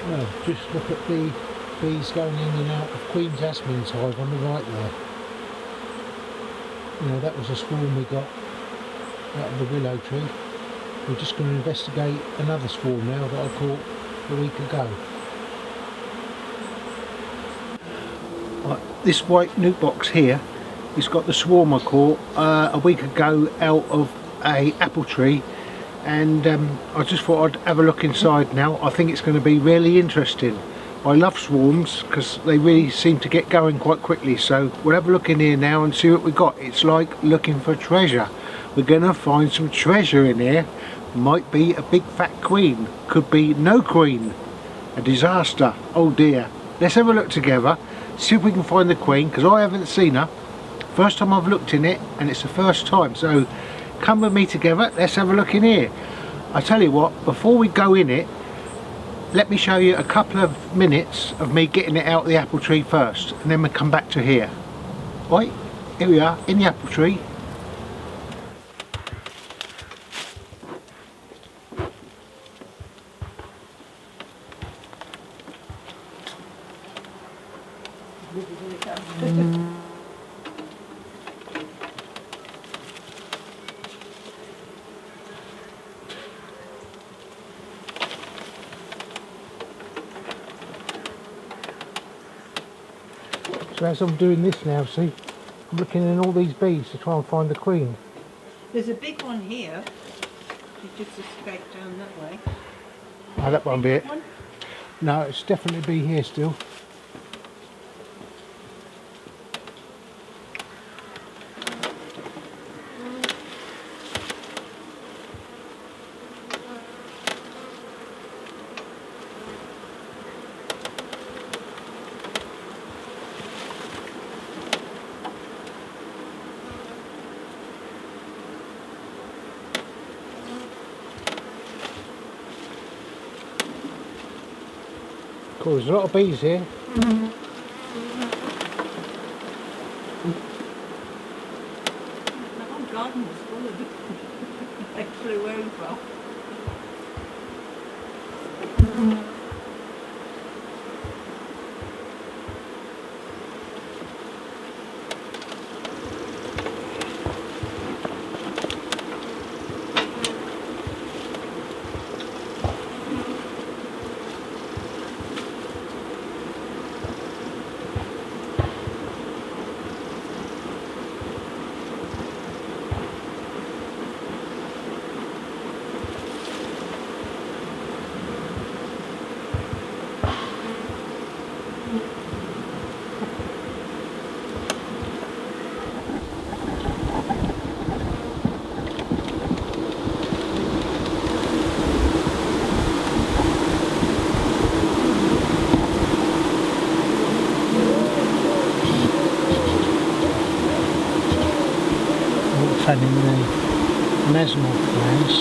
Well, just look at the bees going in and out of Queen Jasmine's hive on the right there. You know, that was a swarm we got out of the willow tree. We're just going to investigate another swarm now that I caught a week ago. Right, this white nuke box here, it's got the swarm I caught a week ago out of a apple tree, and I just thought I'd have a look inside now. I think it's going to be really interesting. I love swarms because they really seem to get going quite quickly, so we'll have a look in here now and see what we got. It's like looking for treasure. We're going to find some treasure in here. Might be a big fat queen, could be no queen, a disaster. Oh dear. Let's have a look together, see if we can find the queen, because I haven't seen her. First time I've looked in it, and it's the first time, so come with me together. Let's have a look in here. I tell you what, before we go in it, let me show you a couple of minutes of me getting it out of the apple tree first, and then we'll come back to here. Right, here we are in the apple tree. So as I'm doing this now, see, I'm looking in all these bees to try and find the queen. There's a big one here. You just escaped down that way. Oh, that won't be it. No, it's definitely bee here still. Cool, there's a lot of bees here. The whole garden was full of them. They flew over. Fanning the mesmal glands.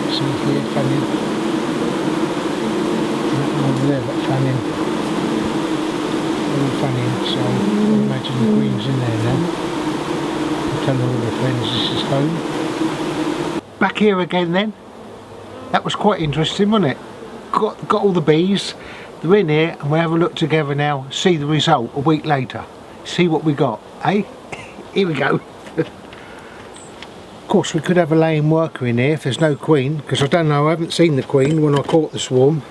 See here, fanning. That one over there, but fanning. All fanning, so I imagine the queen's in there now. I'm telling all the friends this is home. Back here again then. That was quite interesting, wasn't it? Got all the bees. They're in here, and we'll have a look together now, see the result a week later. See what we got, eh? Here we go. Of course we could have a laying worker in here if there's no queen, because I don't know, I haven't seen the queen when I caught the swarm.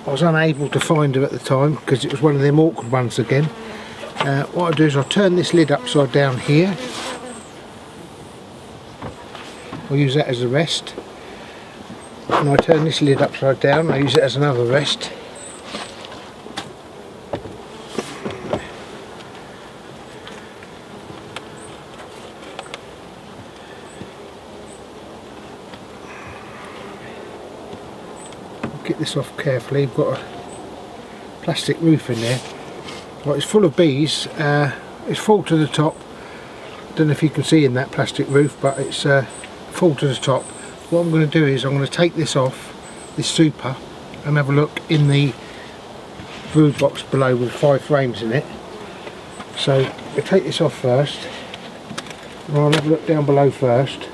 I was unable to find her at the time because it was one of them awkward ones again. What I do is I turn this lid upside down here. I'll use that as a rest. And I turn this lid upside down, I use it as another rest. Get this off carefully. We've got a plastic roof in there. Well, it's full of bees. It's full to the top. Don't know if you can see in that plastic roof, but it's full to the top. What I'm going to do is I'm going to take this off, this super, and have a look in the brood box below with 5 frames in it. So we'll take this off first, and I'll have a look down below first.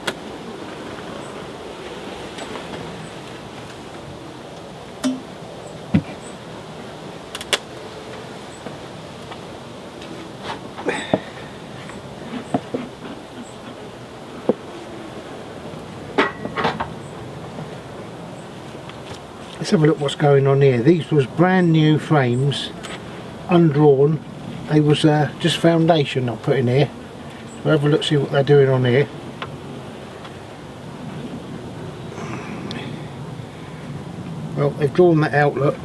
Let's have a look what's going on here. These was brand new frames, undrawn. They was just foundation I put in here. So have a look, see what they're doing on here. Well, they've drawn that out, look.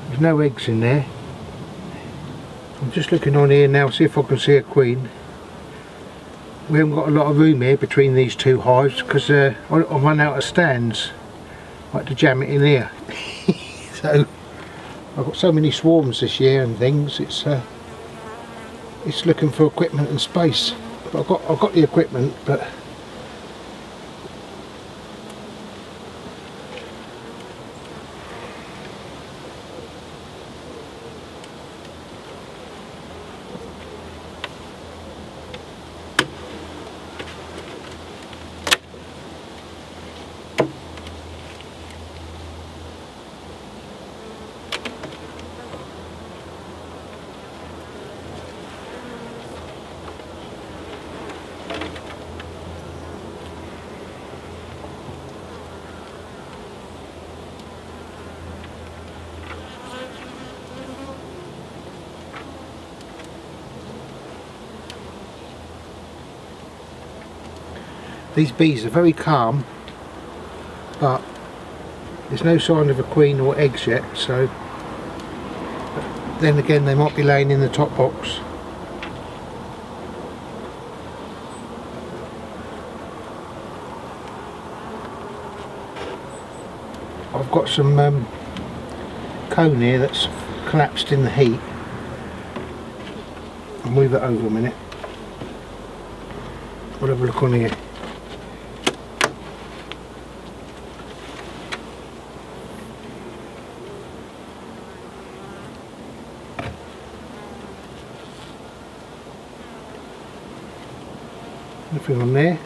There's no eggs in there. I'm just looking on here now, see if I can see a queen. We haven't got a lot of room here between these two hives because I've run out of stands. I had to jam it in here. So I've got so many swarms this year and things. It's looking for equipment and space. But I've got the equipment, but these bees are very calm, but there's no sign of a queen or eggs yet, so then again they might be laying in the top box. I've got some cone here that's collapsed in the heat. I'll move it over a minute. We'll have a look on here. Nothing on there.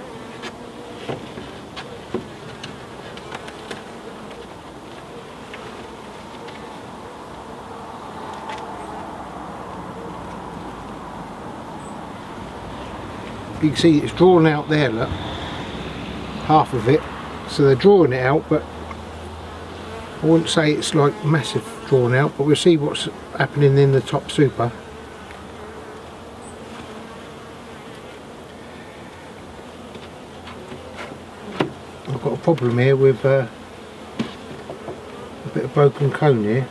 You can see it's drawn out there, look, half of it, so they're drawing it out, but I wouldn't say it's like massive drawn out, but we'll see what's happening in the top super. I've got a problem here with a bit of broken cone here.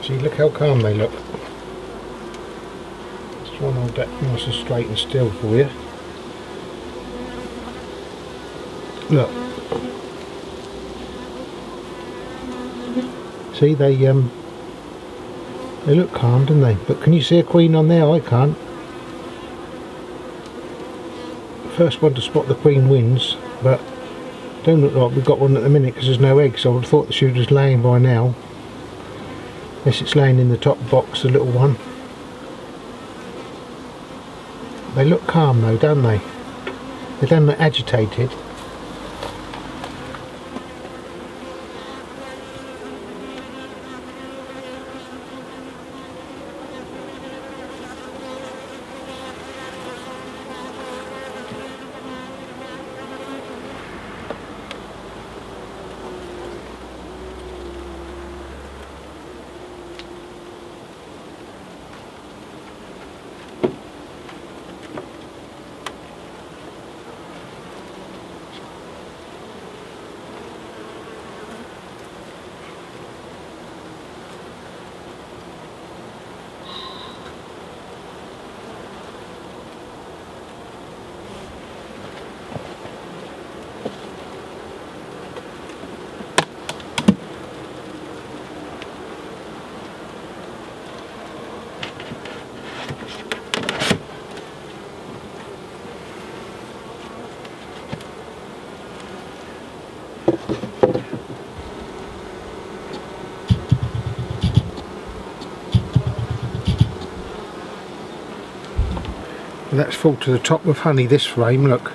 See, look how calm they look. Let's try and hold that nice and straight and still for you. Look. See, they look calm, don't they? But can you see a queen on there? I can't. First one to spot the queen wins, but don't look like we've got one at the minute because there's no eggs. So I would have thought the shooter's laying by now. Yes, it's laying in the top box, the little one. They look calm though, don't they? They don't look agitated. That's full to the top with honey, this frame, look,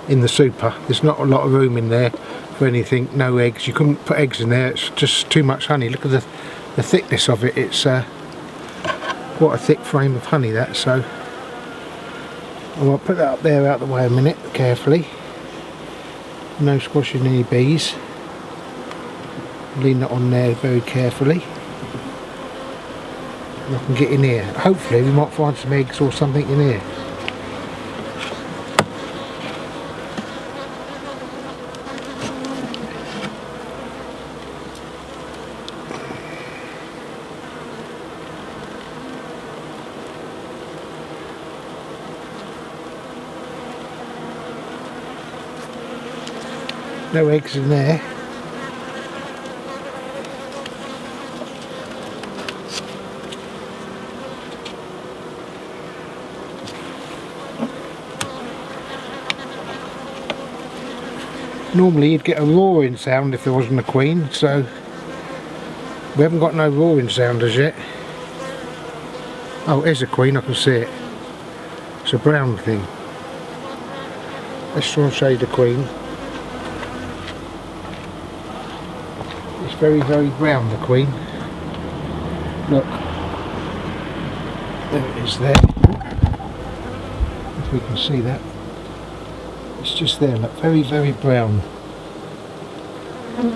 in the super. There's not a lot of room in there for anything, no eggs. You couldn't put eggs in there, it's just too much honey. Look at the thickness of it. It's quite a thick frame of honey, that, so I'll put that up there out of the way a minute, carefully. No squashing any bees. Lean that on there very carefully. And I can get in here. Hopefully we might find some eggs or something in here. No eggs in there. Normally you'd get a roaring sound if there wasn't a queen, so we haven't got no roaring sound as yet. Oh, there's a queen, I can see it. It's a brown thing. Let's try and show you the queen. It's very, very brown, the queen. Look. There it is there. If we can see that. It's just there, look, very, very brown. I'm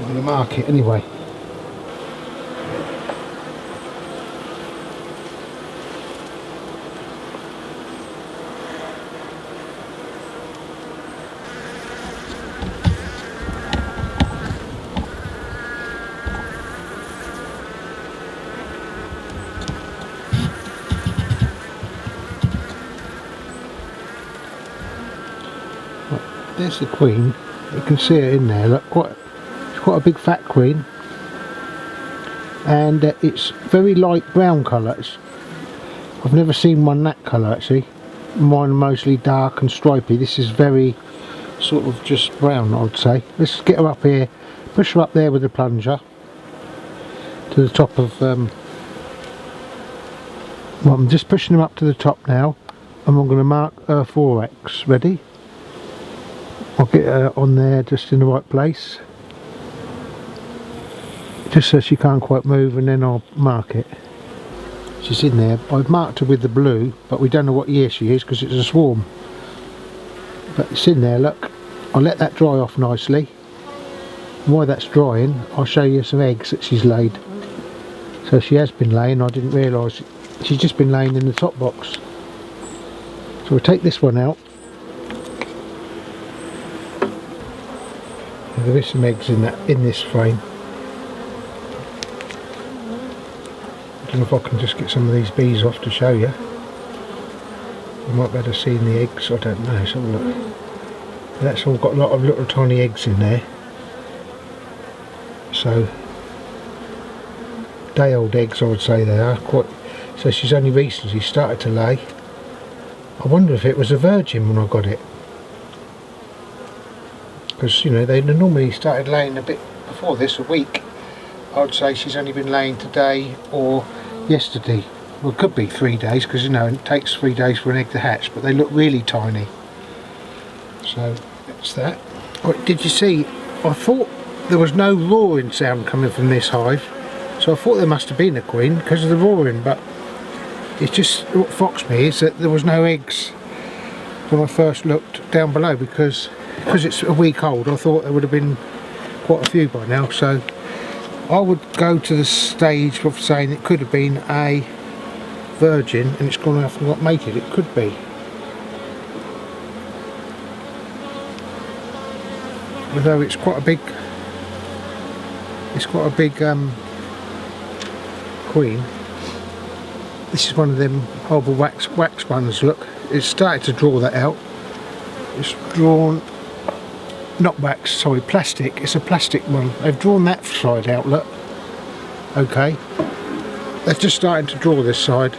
going to mark it anyway. There's the queen. You can see it in there. Look, it's quite a big fat queen, and it's very light brown colour. I've never seen one that colour actually. Mine are mostly dark and stripy. This is very sort of just brown, I'd say. Let's get her up here. Push her up there with the plunger to the top of. Well, I'm just pushing her up to the top now, and I'm going to mark her 4x. Ready? I'll get her on there just in the right place, just so she can't quite move, and then I'll mark it. She's in there. I've marked her with the blue, but we don't know what year she is because it's a swarm. But it's in there, look. I'll let that dry off nicely. While that's drying, I'll show you some eggs that she's laid. So she has been laying, I didn't realise. She's just been laying in the top box. So we'll take this one out. There is some eggs in this frame. I don't know if I can just get some of these bees off to show you. You might be able to see in the eggs, I don't know. Let's have a look. That's all got a lot of little tiny eggs in there. So day-old eggs, I would say they are. So she's only recently started to lay. I wonder if it was a virgin when I got it. Because, you know, they normally started laying a bit before this, a week, I'd say she's only been laying today or yesterday. Well, it could be 3 days, because you know it takes 3 days for an egg to hatch, but they look really tiny. So that's that. Right, did you see, I thought there was no roaring sound coming from this hive, so I thought there must have been a queen because of the roaring, but it's just what foxed me is that there was no eggs when I first looked down below, because it's a week old. I thought there would have been quite a few by now, so I would go to the stage of saying it could have been a virgin and it's gone off and got mated. It could be. Although it's quite a big queen. This is one of them horrible wax ones. Look, it's started to draw that out. It's drawn, not wax, sorry, plastic. It's a plastic one. They've drawn that side out, look. Okay, they're just starting to draw this side.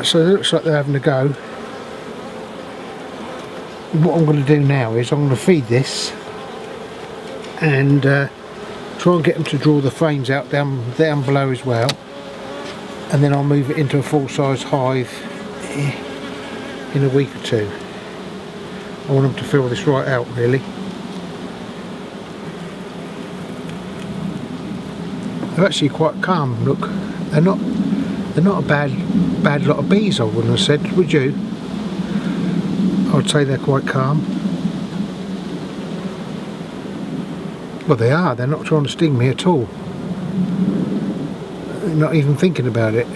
So it looks like they're having a go. What I'm going to do now is I'm going to feed this and try and get them to draw the frames out down below as well, and then I'll move it into a full-size hive in a week or two. I want them to fill this right out, really. They're actually quite calm. Look, they're not a bad lot of bees, I wouldn't have said, would you? I'd say they're quite calm. Well, they are. They're not trying to sting me at all. They're not even thinking about it.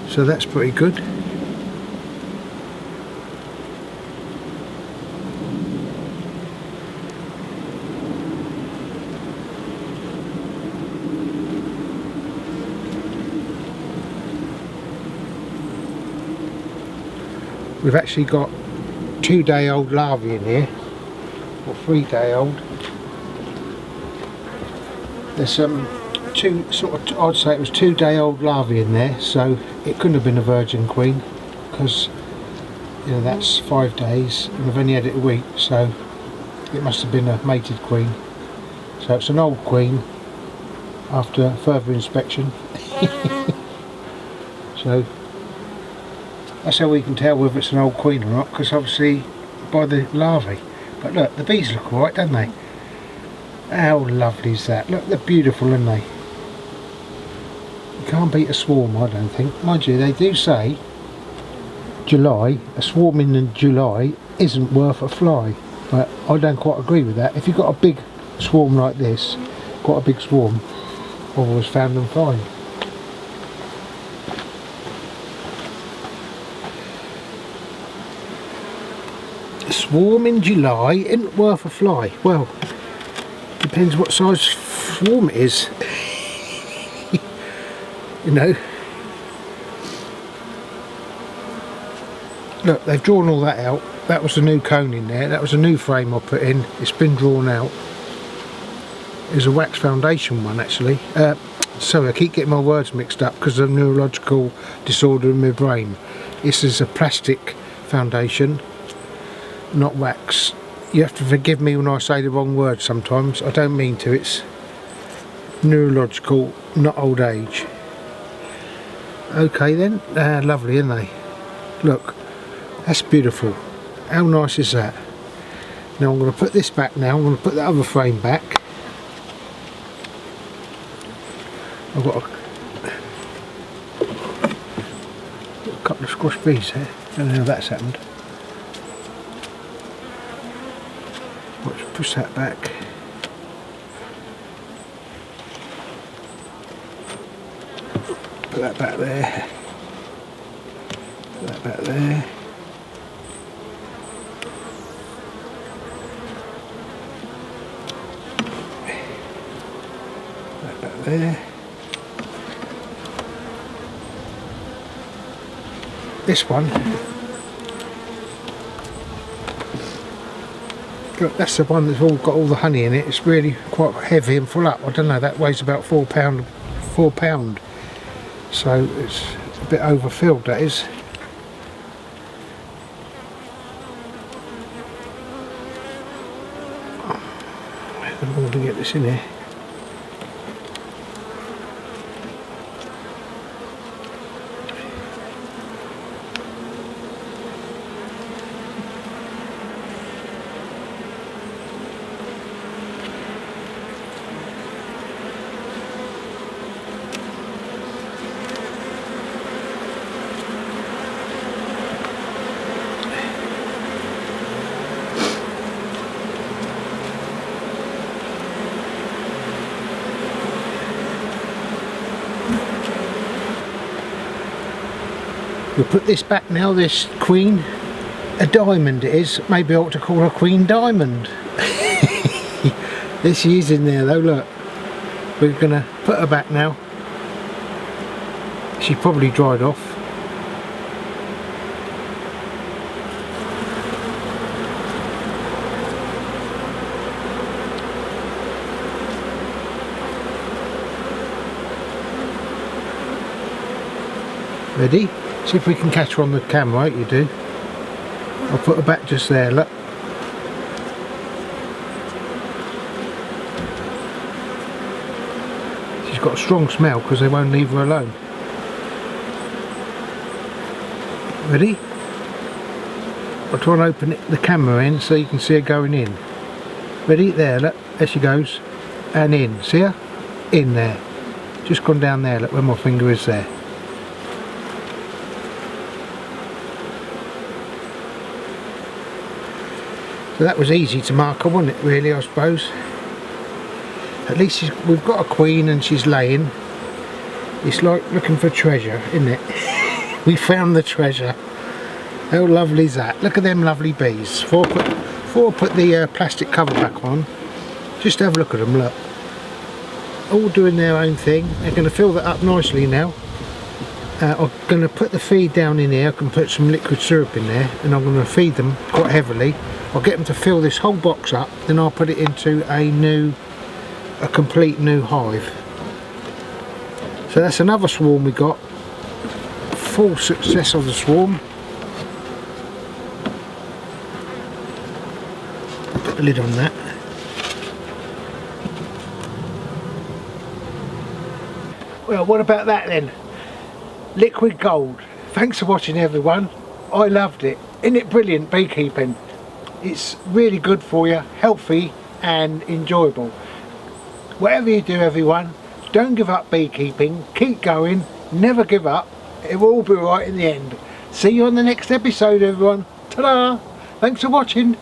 So that's pretty good. We've actually got 2-day-old larvae in here, or 3-day-old. There's two sort of, I'd say it was 2-day-old larvae in there, so it couldn't have been a virgin queen, because you know that's 5 days, and we've only had it a week, so it must have been a mated queen. So it's an old queen after further inspection. So that's how we can tell whether it's an old queen or not, because obviously by the larvae. But look, the bees look alright, don't they? How lovely is that? Look, they're beautiful, aren't they? You can't beat a swarm, I don't think. Mind you, they do say July, a swarm in July isn't worth a fly. But I don't quite agree with that. If you've got a big swarm like this, quite a big swarm, I've always found them fine. A swarm in July isn't worth a fly. Well, depends what size swarm it is. You know. Look, they've drawn all that out. That was a new cone in there. That was a new frame I put in. It's been drawn out. It's a wax foundation one, actually. Sorry, I keep getting my words mixed up because of a neurological disorder in my brain. This is a plastic foundation, not wax. You have to forgive me when I say the wrong word sometimes. I don't mean to. It's neurological, not old age. Okay then, lovely, aren't they? Look, that's beautiful. How nice is that? Now I'm going to put this back now. I'm going to put the other frame back. I've got a couple of squash bees here. I don't know how that's happened. Let's push that back. Put that back there. Put that back there. Put that back there. This one, look, that's the one that's all got all the honey in it. It's really quite heavy and full up. I don't know, that weighs about 4 pound, so it's a bit overfilled, that is. I'm going to get this in here. We'll put this back now, this queen. A diamond it is. Maybe I ought to call her Queen Diamond. There she is in there though, look. We're going to put her back now. She probably dried off. Ready? See if we can catch her on the camera, you do. I'll put her back just there, look. She's got a strong smell because they won't leave her alone. Ready? I'll try and open the camera in so you can see her going in. Ready? There, look. There she goes. And in. See her? In there. Just gone down there, look where my finger is there. So that was easy to mark her, wasn't it, really, I suppose. At least we've got a queen and she's laying. It's like looking for treasure, isn't it? We found the treasure. How lovely is that? Look at them lovely bees. Before I put the plastic cover back on, just have a look at them, look. All doing their own thing. They're going to fill that up nicely now. I'm going to put the feed down in here. I can put some liquid syrup in there and I'm going to feed them quite heavily. I'll get them to fill this whole box up, then I'll put it into a complete new hive. So that's another swarm we got. Full success of the swarm. Put the lid on that. Well, what about that then? Liquid gold. Thanks for watching, everyone. I loved it. Isn't it brilliant, beekeeping? It's really good for you, healthy and enjoyable. Whatever you do, everyone, don't give up beekeeping. Keep going, never give up. It will all be right in the end. See you on the next episode, everyone. Ta-da! Thanks for watching.